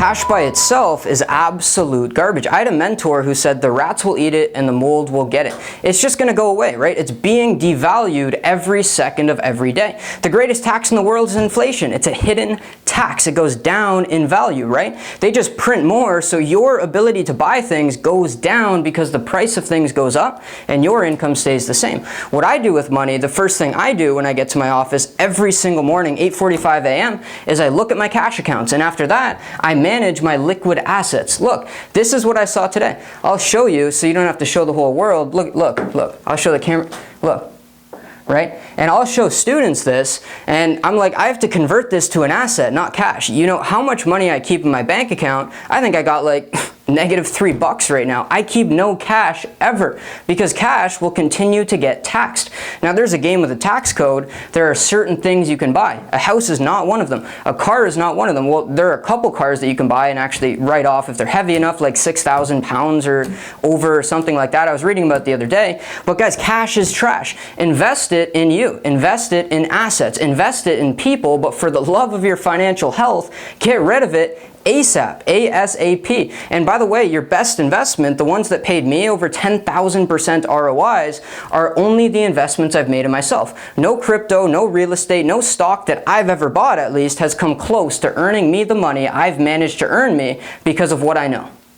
cash by itself is absolute garbage. I had a mentor who said the rats will eat it and the mold will get it. It's just going to go away, right? It's being devalued every second of every day. The greatest tax in the world is inflation. It's a hidden tax. It goes down in value, right? They just print more, so your ability to buy things goes down because the price of things goes up and your income stays the same. What I do with money, the first thing I do when I get to my office every single morning, 8:45 a.m., is I look at my cash accounts, and after that, I manage my liquid assets. Look, this is what I saw today. I'll show you so you don't have to show the whole world. Look. I'll show the camera. Look. Right? And I'll show students this, and I'm like, I have to convert this to an asset, not cash. You know how much money I keep in my bank account? I think I got like -$3 right now. I keep no cash ever because cash will continue to get taxed. Now there's a game with a tax code. There are certain things you can buy. A house is not one of them. A car is not one of them. Well, there are a couple cars that you can buy and actually write off if they're heavy enough, like 6,000 pounds or over or something like that. I was reading about it the other day. But guys, cash is trash. Invest it in you. Invest it in assets. Invest it in people. But for the love of your financial health, get rid of it ASAP, ASAP. And by the way, your best investment, the ones that paid me over 10,000% ROIs, are only the investments I've made in myself. No crypto, no real estate, no stock that I've ever bought at least has come close to earning me the money I've managed to earn me because of what I know.